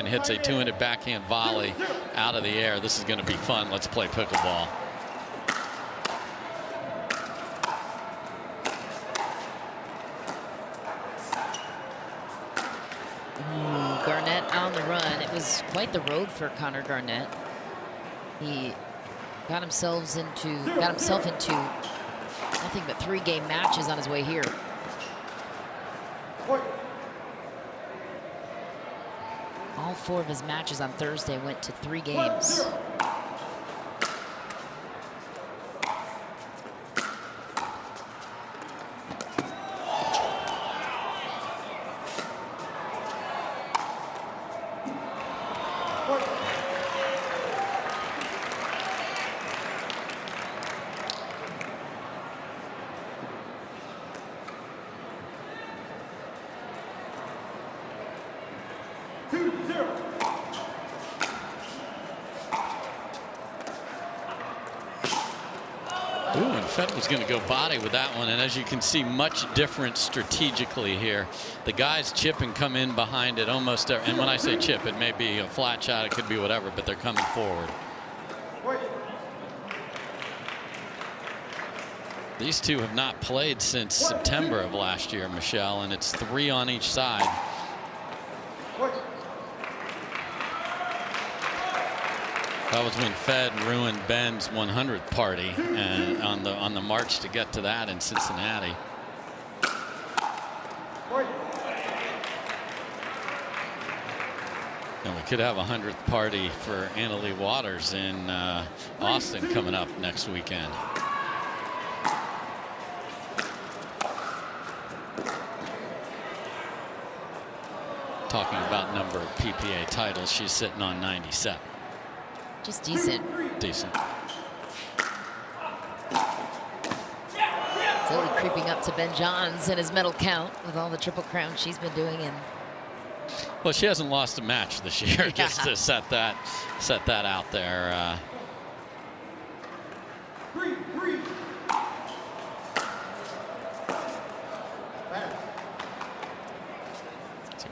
and hits a two-handed backhand volley out of the air. This is going to be fun. Let's play pickleball. Garnett on the run. It was quite the road for Connor Garnett. He got himself into nothing but 3-game matches on his way here. All 4 of his matches on Thursday went to 3 games. Ooh, and Fed was going to go body with that one, and as you can see, much different strategically here. The guys chip and come in behind it almost, and when I say chip, it may be a flat shot, it could be whatever, but they're coming forward. These two have not played since September of last year, Michelle, and it's 3 on each side. That was when Fed ruined Ben's 100th party, and on the march to get to that in Cincinnati. And we could have a 100th party for Annalie Waters in Austin coming up next weekend. Talking about number of PPA titles, she's sitting on 97. Just decent. Decent. Slowly creeping up to Ben Johns in his medal count with all the Triple Crowns she's been doing. And well, she hasn't lost a match this year, just to set that out there.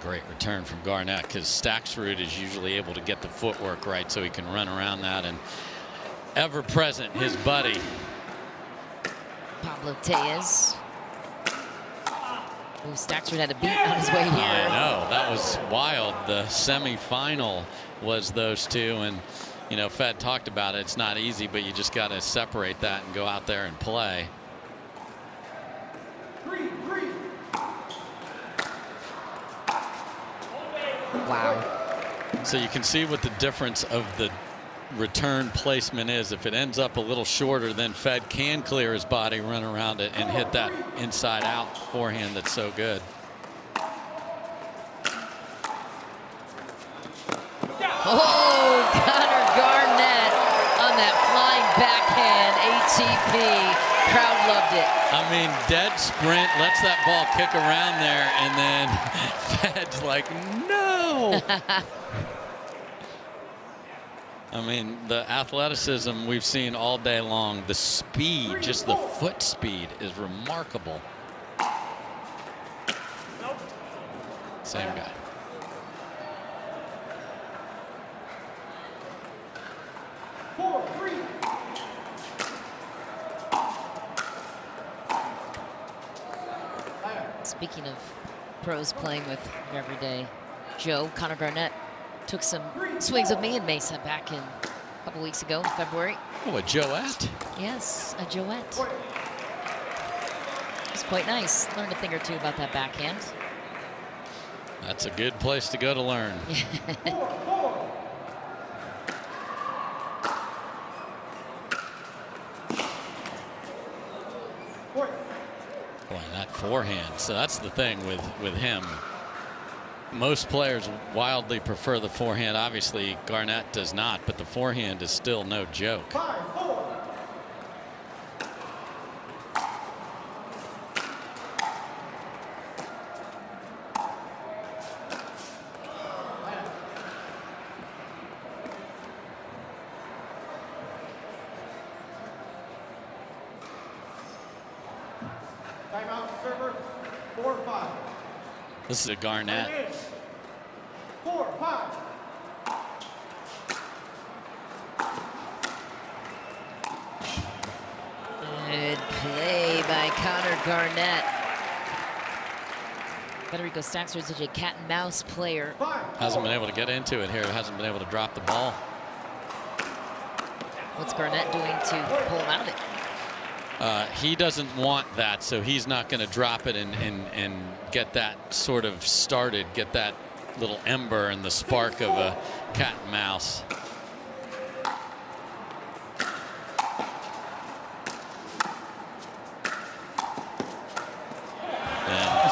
Great return from Garnett, because Staksrud is usually able to get the footwork right so he can run around that, and ever present his buddy Pablo Tellez, who Staksrud had to beat on his way here. I know, that was wild. The semi-final was those two, and you know, Fed talked about it. It's not easy, but you just got to separate that and go out there and play. Wow. So you can see what the difference of the return placement is. If it ends up a little shorter, then Fed can clear his body, run around it, and hit that inside out forehand that's so good. Oh, Connor Garnett on that flying backhand ATP. Crowd loved it. I mean, dead sprint, lets that ball kick around there, and then Fed's like, no. I mean, the athleticism we've seen all day long, the speed, just the foot speed is remarkable. Same guy. Speaking of pros playing with everyday Joe, Connor Garnett took some swings of me in Mesa back in a couple weeks ago in February. Oh, a Joette? Yes, a Joette. It was quite nice. Learned a thing or two about that backhand. That's a good place to go to learn. Boy, that forehand. So that's the thing with him. Most players wildly prefer the forehand. Obviously, Garnett does not, but the forehand is still no joke. Timeout, server, 4-5. This is a Garnett. 4-5. Connor Garnett. Federico Staksrud is such a cat and mouse player. Hasn't been able to get into it here. Hasn't been able to drop the ball. What's Garnett doing to pull him out of it? He doesn't want that, so he's not going to drop it and get that sort of started, get that little ember and the spark of a cat and mouse.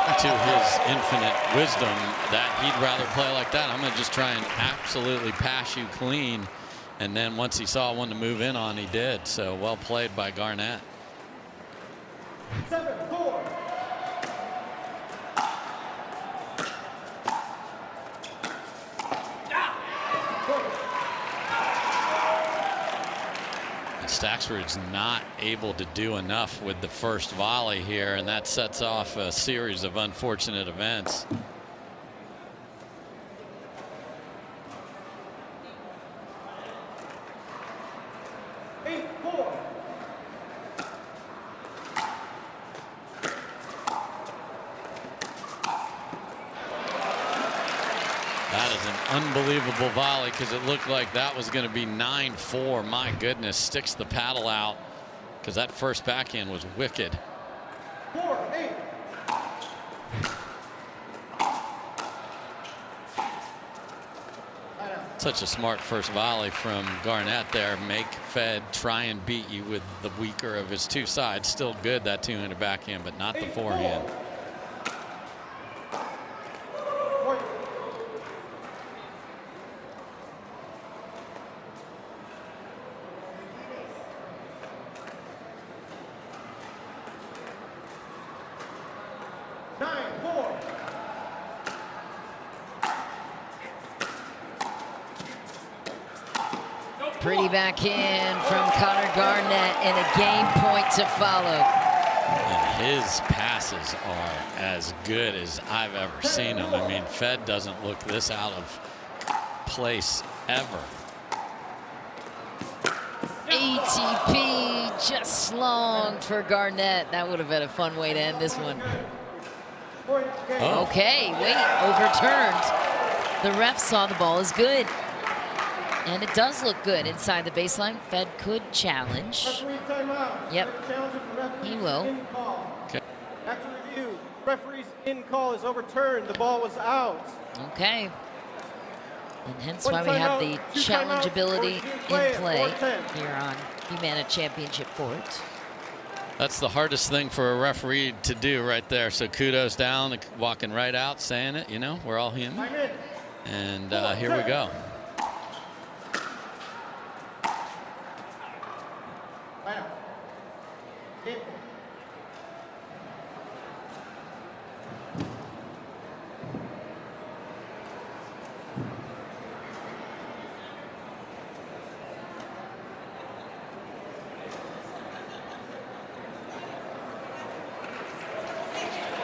And to his infinite wisdom, that he'd rather play like that. I'm going to just try and absolutely pass you clean. And then once he saw one to move in on, he did. So well played by Garnett. 7-4. And Staksrud's not able to do enough with the first volley here, and that sets off a series of unfortunate events. That is an unbelievable volley, because it looked like that was going to be 9-4. My goodness, sticks the paddle out, because that first backhand was wicked. 4-8. Such a smart first volley from Garnett there. Make Fed try and beat you with the weaker of his two sides. Still good, that two-handed backhand, but not the forehand. Pretty backhand from Connor Garnett and a game point to follow. And his passes are as good as I've ever seen them. I mean, Fed doesn't look this out of place ever. ATP just long for Garnett. That would have been a fun way to end this one. Oh. Okay, wait, overturned. The ref saw the ball is good. And it does look good inside the baseline. Fed could challenge. Yep, he will. Okay. After review, referee's in call is overturned. The ball was out. Okay. And hence why we have the challengeability in play here on Humana Championship Court. That's the hardest thing for a referee to do right there. So kudos down, walking right out, saying it, you know, we're all human. And here we go.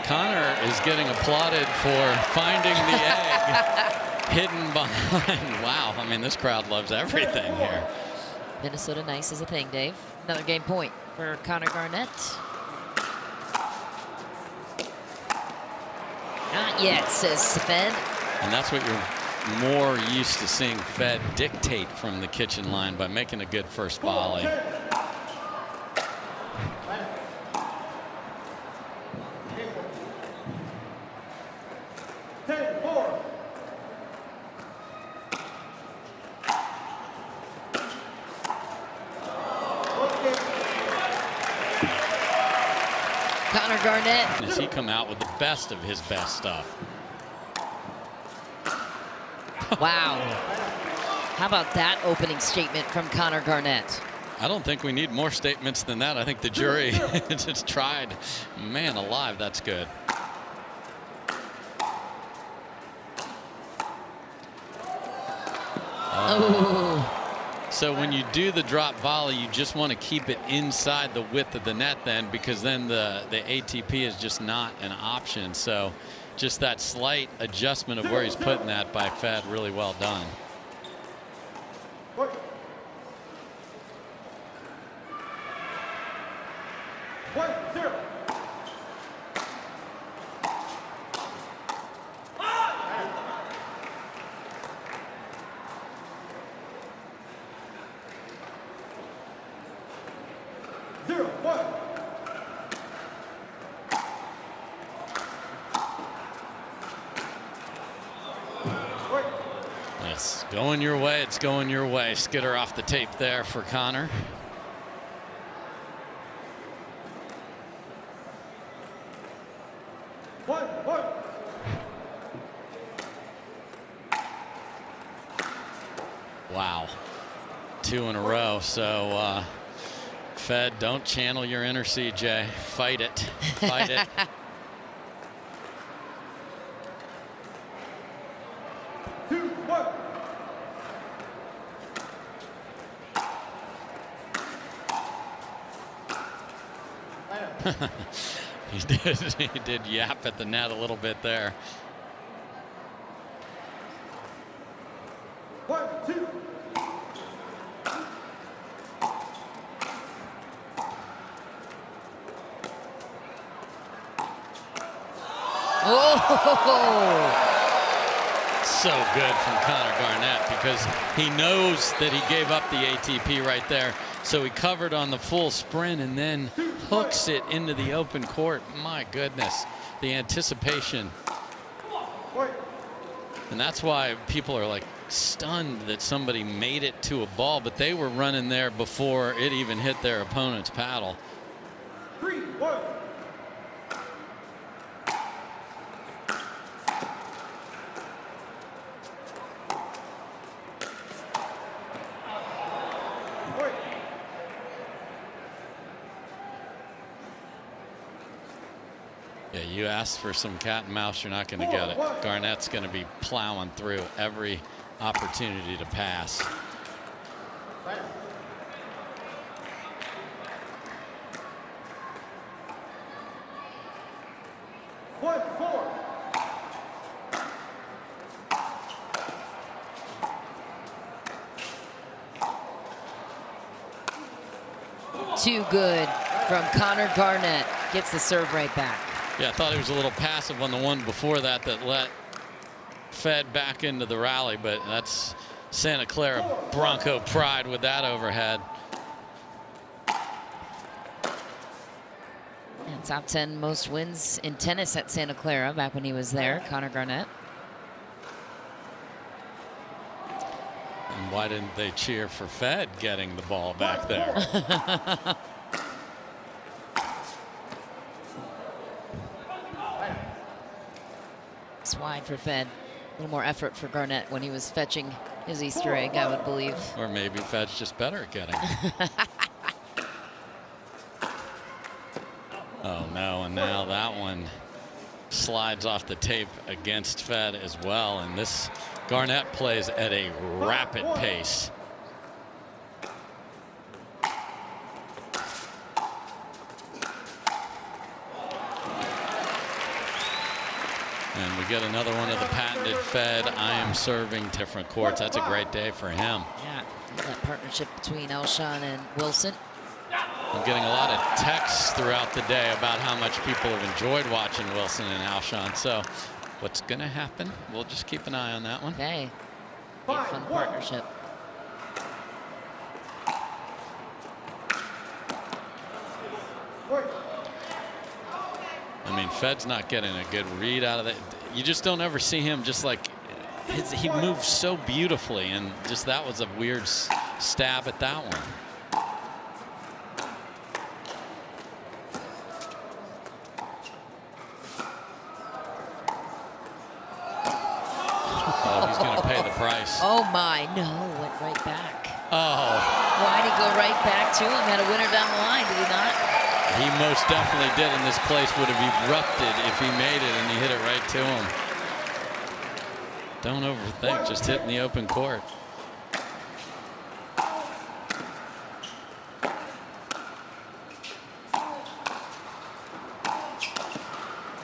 Connor is getting applauded for finding the egg hidden behind. Wow, I mean, this crowd loves everything here. Minnesota nice is a thing, Dave. Another game point for Connor Garnett. Not yet, says Fed. And that's what you're more used to seeing Fed dictate from the kitchen line by making a good first volley. Connor Garnett. Does he come out with the best of his best stuff? Wow. How about that opening statement from Connor Garnett? I don't think we need more statements than that. I think the jury just tried. Man alive, that's good. Oh. So when you do the drop volley, you just want to keep it inside the width of the net then, because then the ATP is just not an option. So just that slight adjustment of where he's putting that by Fed, really well done. 0-1. It's going your way. It's going your way. Skitter off the tape there for Connor. Wow. 2 in a row. So, Fed, don't channel your inner CJ. Fight it. Fight it. He did yap at the net a little bit there. 1-2. Oh! So good from Connor Garnett, because he knows that he gave up the ATP right there. So he covered on the full sprint and then hooks it into the open court. My goodness, the anticipation. And that's why people are like stunned that somebody made it to a ball, but they were running there before it even hit their opponent's paddle. 3-1. Yeah, you asked for some cat and mouse, you're not going to get it. Garnett's going to be plowing through every opportunity to pass. Too good from Connor Garnett. Gets the serve right back. Yeah, I thought he was a little passive on the one before that let Fed back into the rally, but that's Santa Clara Bronco pride with that overhead. And top 10 most wins in tennis at Santa Clara back when he was there, Connor Garnett. And why didn't they cheer for Fed getting the ball back there? It's wide for Fed. A little more effort for Garnett when he was fetching his Easter egg, I would believe. Or maybe Fed's just better at getting it. Oh no, and now that one slides off the tape against Fed as well. And this Garnett plays at a rapid pace. And we get another one of the patented Fed. I am serving different courts. That's a great day for him. Yeah, that partnership between Alshon and Wilson. I'm getting a lot of texts throughout the day about how much people have enjoyed watching Wilson and Alshon. So what's going to happen? We'll just keep an eye on that one. Okay. Be a fun partnership. I mean, Fed's not getting a good read out of it. You just don't ever see him just like, he moves so beautifully, and just that was a weird stab at that one. Oh, he's going to pay the price. Oh my, no, went right back. Oh. Why'd he go right back to him? Had a winner down the line, did he not? He most definitely did, and this place would have erupted if he made it and he hit it right to him. Don't overthink, just hitting the open court.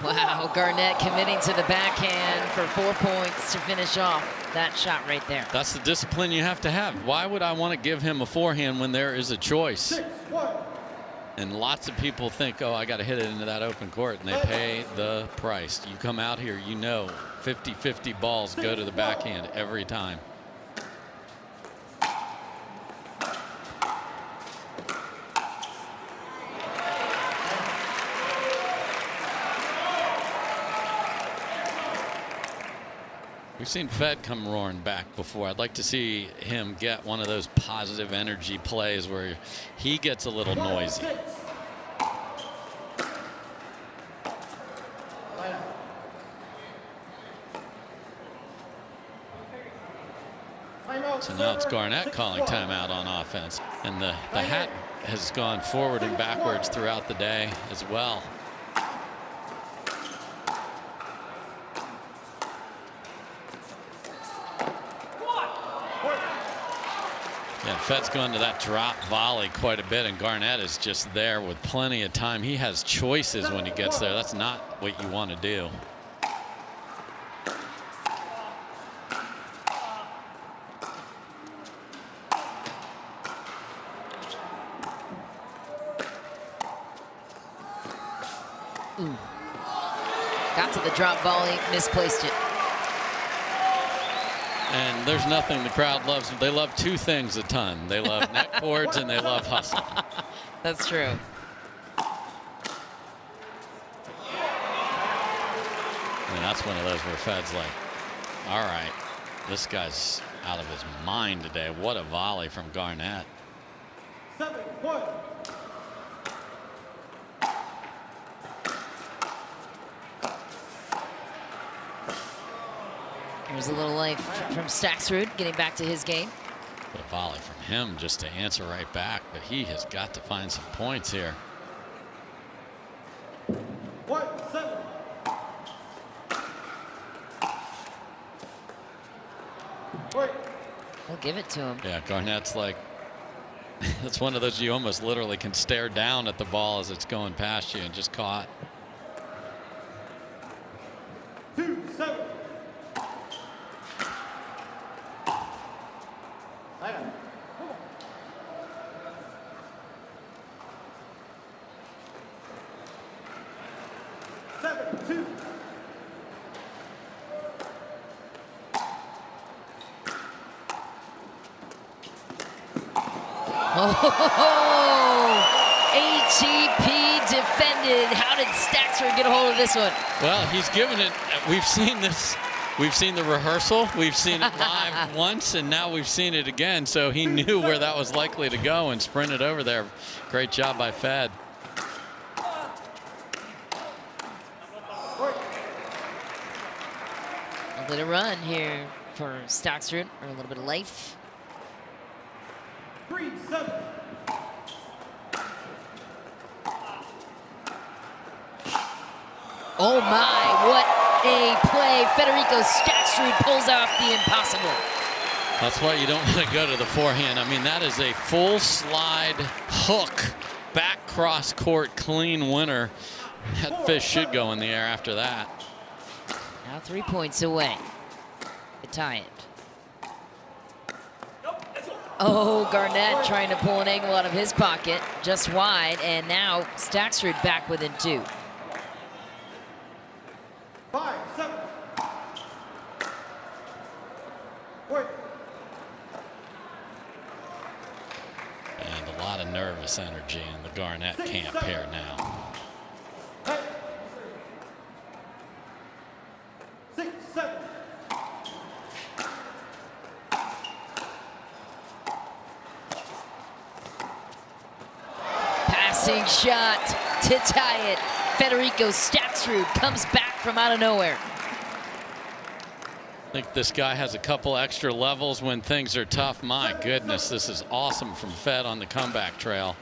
Wow, Garnett committing to the backhand for 4 points to finish off that shot right there. That's the discipline you have to have. Why would I want to give him a forehand when there is a choice? And lots of people think, oh, I got to hit it into that open court, and they pay the price. You come out here, you know 50-50 balls go to the backhand every time. We've seen Fed come roaring back before. I'd like to see him get one of those positive energy plays where he gets a little noisy. So now it's Garnett calling timeout on offense. And the hat has gone forward and backwards throughout the day as well. Yeah, Fed's going to that drop volley quite a bit, and Garnett is just there with plenty of time. He has choices when he gets there. That's not what you want to do. Ooh. Got to the drop volley, misplaced it. And there's nothing the crowd loves. They love two things a ton. They love net boards and they love hustle. That's true. I mean, that's one of those where Fed's like, all right, this guy's out of his mind today. What a volley from Garnett. 7-1. There's a little life from Staksrud getting back to his game. What a volley from him just to answer right back, but he has got to find some points here. 1-7. We'll give it to him. Yeah, Garnett's like, it's one of those you almost literally can stare down at the ball as it's going past you and just caught. 2-7. Oh, ATP defended. How did Staksrud get a hold of this one? Well, he's given it. We've seen this. We've seen the rehearsal. We've seen it live once, and now we've seen it again. So he knew where that was likely to go and sprinted over there. Great job by Fed. A little run here for Staksrud, or a little bit of life. 3-7. Oh my, what a play. Federico Staksrud pulls off the impossible. That's why you don't want to go to the forehand. I mean, that is a full slide hook, back cross court, clean winner. That fish should go in the air after that. Now 3 points away to tie it. Oh, Garnett trying to pull an angle out of his pocket, just wide, and now Staksrud back within 2. 5-7. Wait. And a lot of nervous energy in the Garnett camp here now. 6-7. Passing shot to tie it. Federico Staksrud comes back from out of nowhere. I think this guy has a couple extra levels when things are tough. My goodness, this is awesome from Fed on the comeback trail.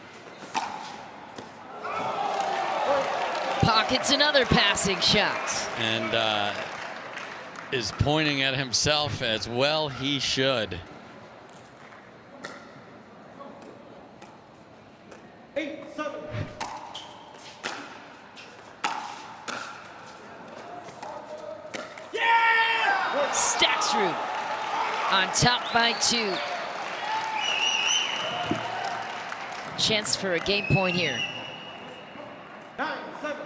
Pockets another passing shot. And is pointing at himself as well he should. 8-7. Staksrud on top by 2. Chance for a game point here. 9-7.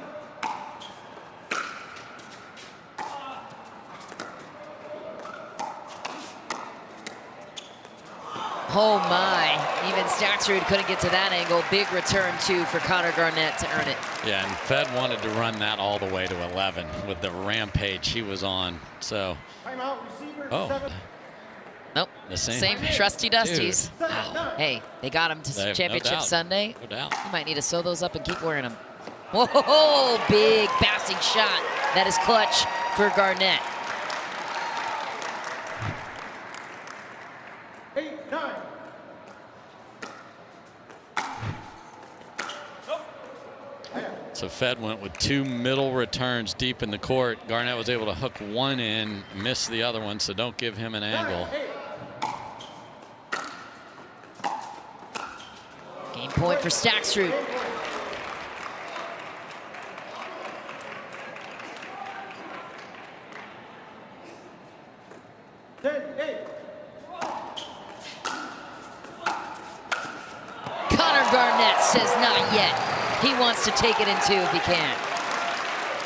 Oh my, even Staksrud couldn't get to that angle. Big return too for Connor Garnett to earn it. Yeah, and Fed wanted to run that all the way to 11 with the rampage he was on. So Timeout, receive. Oh. Nope. The same trusty dusties. Dude. Wow. Hey, they got him to They have- championship no doubt. Sunday. No doubt. You might need to sew those up and keep wearing them. Whoa, big passing shot. That is clutch for Garnett. 8-9. So Fed went with 2 middle returns deep in the court. Garnett was able to hook one in, miss the other one, so don't give him an angle. Game point for Staksrud. Garnett says not yet. He wants to take it in two if he can.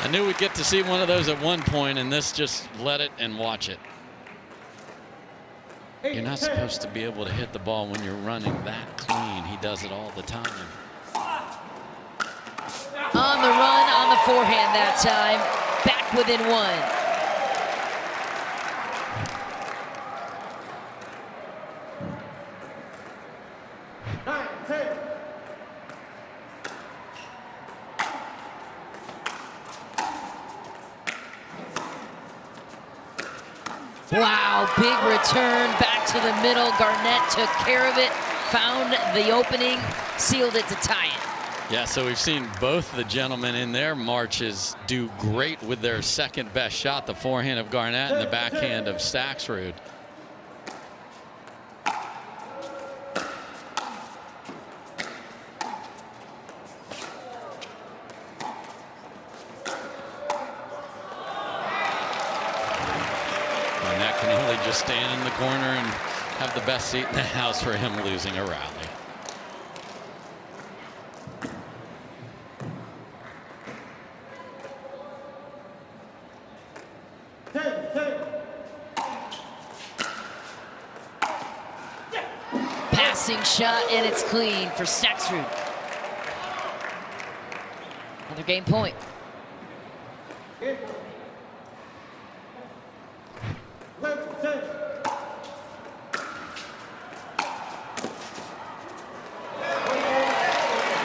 I knew we'd get to see one of those at one point, and this just let it and watch it. You're not supposed to be able to hit the ball when you're running that clean. He does it all the time. On the run, on the forehand that time. Back within one. Wow, big return back to the middle. Garnett took care of it, found the opening, sealed it to tie it. Yeah, so we've seen both the gentlemen in their marches do great with their second best shot, the forehand of Garnett and the backhand of Staksrud. Garnett can only just stand in the corner and have the best seat in the house for him losing a rally. Passing shot, and it's clean for Staksrud. Another game point.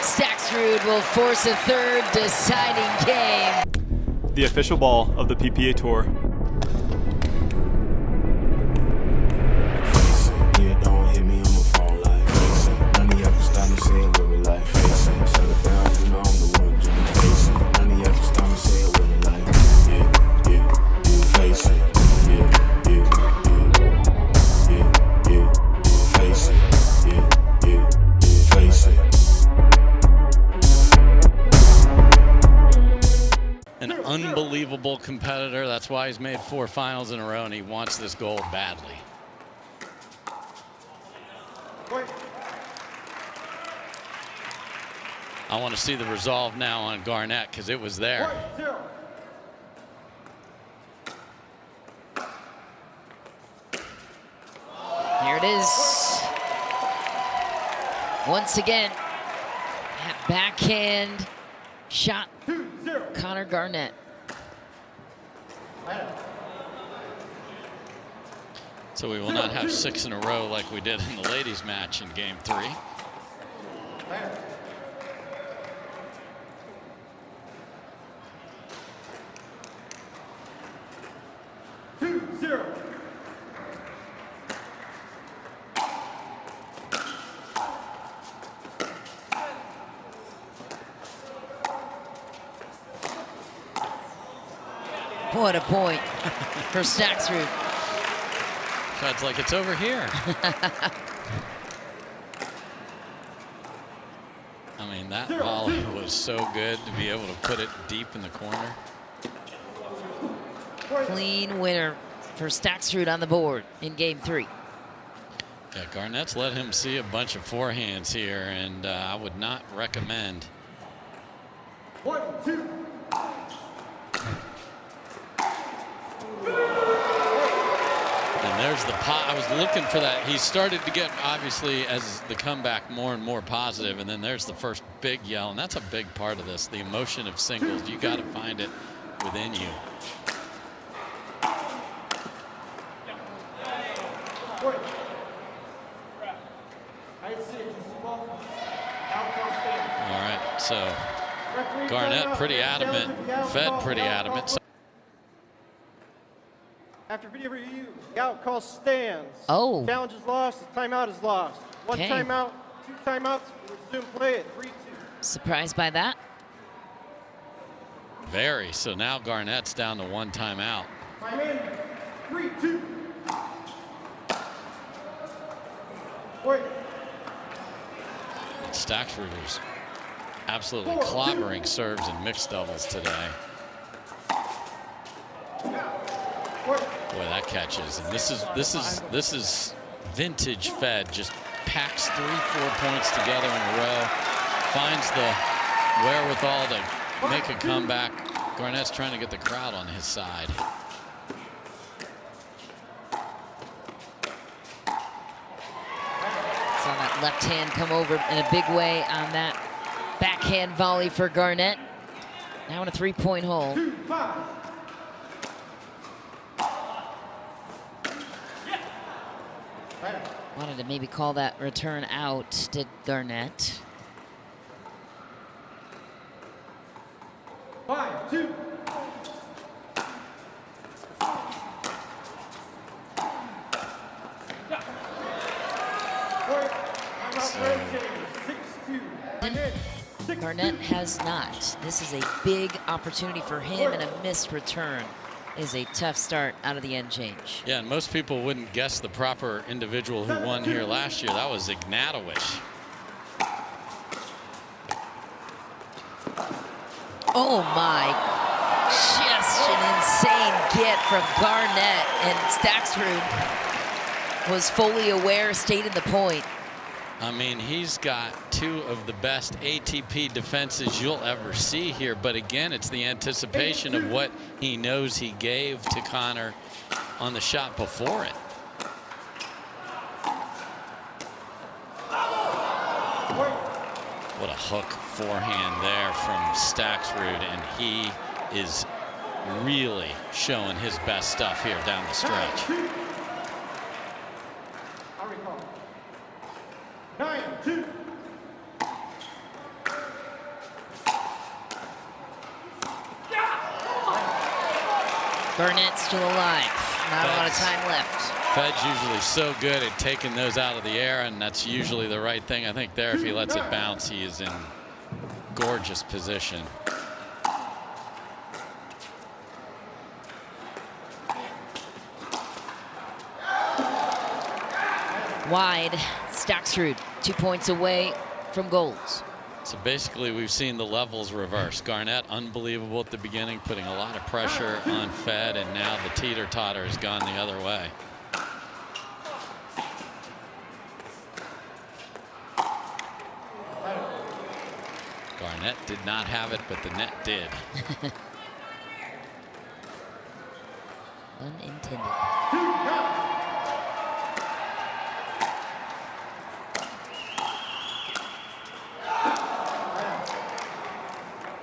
Staksrud will force a third deciding game. The official ball of the PPA Tour. An unbelievable competitor. That's why he's made 4 finals in a row, and he wants this gold badly. I want to see the resolve now on Garnett because it was there. Here it is. Once again, that backhand shot, Connor Garnett. So we will not have 6 in a row like we did in the ladies' match in Game 3. What a point for Staksrud. Fed's like, it's over here. I mean, that volley was so good to be able to put it deep in the corner. Clean winner for Staksrud on the board in Game 3. Yeah, Garnett's let him see a bunch of forehands here, and I would not recommend. 1, 2. And there's the pot. I was looking for that. He started to get, obviously, as the comeback more and more positive, and then there's the first big yell, and that's a big part of this, the emotion of singles. You got to find it within you. So Garnett pretty adamant, Fed pretty adamant. After video review, the out call stands. Oh. Challenge is lost, the timeout is lost. One Okay. timeout, 2 timeouts, resume play at 3-2. Surprised by that? Very. So now Garnett's down to 1 timeout. Time in, 3-2. Wait. And Staksrud is absolutely clobbering serves in mixed doubles today. Boy, that catches. And this is vintage Fed. Just packs 3-4 points together in a row. Finds the wherewithal to make a comeback. Garnett's trying to get the crowd on his side. Saw that left hand come over in a big way on that backhand volley for Garnett. Now in a 3-point hole. 2-5. Wanted to maybe call that return out, did Garnett. 5-2. Garnett has not. This is a big opportunity for him, and a missed return is a tough start out of the end change. Yeah, and most people wouldn't guess the proper individual who won here last year. That was Ignatowicz. Oh my, just an insane get from Garnett, and Staksrud was fully aware, stayed in the point. I mean, he's got 2 of the best ATP defenses you'll ever see here. But again, it's the anticipation of what he knows he gave to Connor on the shot before it. What a hook forehand there from Staksrud, and he is really showing his best stuff here down the stretch. 9-2. Garnett's still alive. Not a lot of time left. Fed's usually so good at taking those out of the air, and that's usually the right thing. I think there, if he lets it bounce, he is in gorgeous position. Wide, Staksrud 2 points away from goals. So basically, we've seen the levels reverse. Garnett, unbelievable at the beginning, putting a lot of pressure on Fed, and now the teeter-totter has gone the other way. Garnett did not have it, but the net did. Unintended.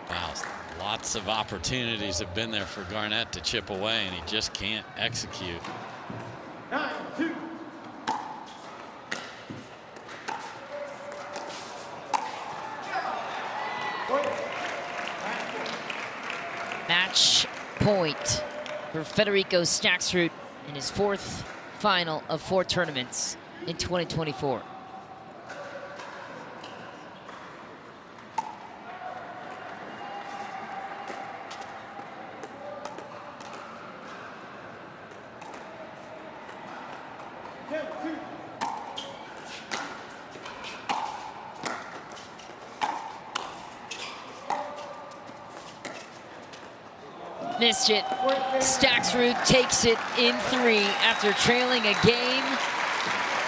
Wow, lots of opportunities have been there for Garnett to chip away, and he just can't execute. 9-2. Match point for Federico Staksrud in his 4th final of 4 tournaments in 2024. Missed it. Staksrud takes it in 3 after trailing a game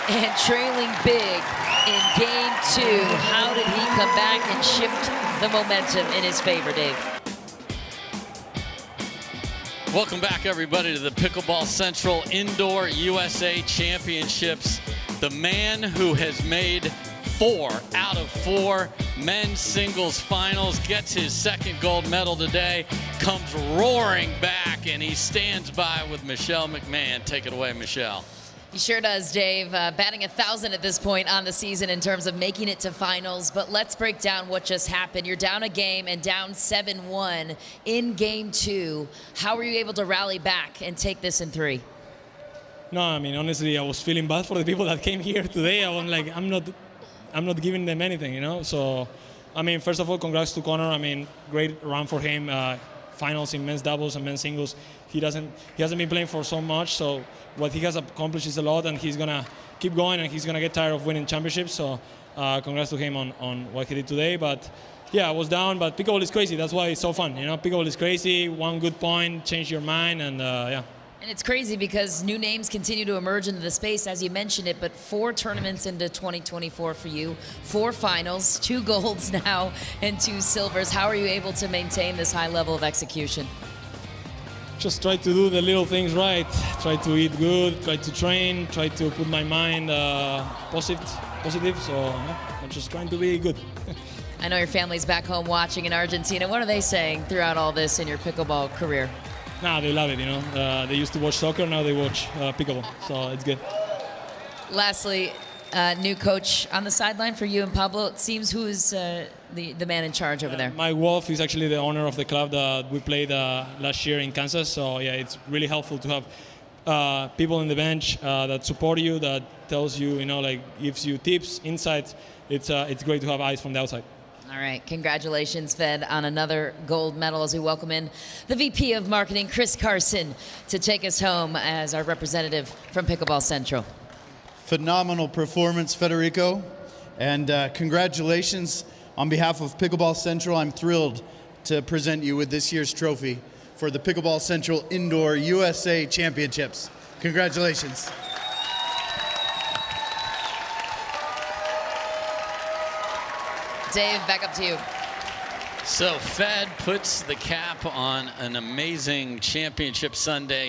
and trailing big in game 2. How did he come back and shift the momentum in his favor, Dave? Welcome back, everybody, to the Pickleball Central Indoor USA Championships. The man who has made 4 out of 4 men's singles finals gets his 2nd gold medal today, comes roaring back, and he stands by with Michelle McMahon. Take it away, Michelle. He sure does, Dave. Batting 1,000 at this point on the season in terms of making it to finals. But let's break down what just happened. You're down a game and down 7-1 in game 2. How were you able to rally back and take this in 3? No, I mean, honestly, I was feeling bad for the people that came here today. I was like, I'm not giving them anything, you know? So, I mean, first of all, congrats to Connor. I mean, great run for him. Finals in men's doubles and men's singles. He hasn't been playing for so much, so what he has accomplished is a lot, and he's gonna keep going, and he's gonna get tired of winning championships. So congrats to him on what he did today. But yeah, I was down, but pickleball is crazy. That's why it's so fun, you know. Pickleball is crazy. One good point, change your mind, and yeah. And it's crazy because new names continue to emerge into the space, as you mentioned it, but 4 tournaments into 2024 for you, 4 finals, 2 golds now, and 2 silvers. How are you able to maintain this high level of execution? Just try to do the little things right. Try to eat good, try to train, try to put my mind positive. So yeah, I'm just trying to be good. I know your family's back home watching in Argentina. What are they saying throughout all this in your pickleball career? Nah, they love it, you know. They used to watch soccer, now they watch pickleball, so it's good. Lastly, new coach on the sideline for you and Pablo. It seems who's the man in charge over there? My wife is actually the owner of the club that we played last year in Kansas, so yeah, it's really helpful to have people on the bench that support you, that tells you, you know, like gives you tips, insights. It's great to have eyes from the outside. All right, congratulations, Fed, on another gold medal as we welcome in the VP of Marketing, Chris Carson, to take us home as our representative from Pickleball Central. Phenomenal performance, Federico, and congratulations on behalf of Pickleball Central. I'm thrilled to present you with this year's trophy for the Pickleball Central Indoor USA Championships. Congratulations. Dave, back up to you. So Fed puts the cap on an amazing championship Sunday.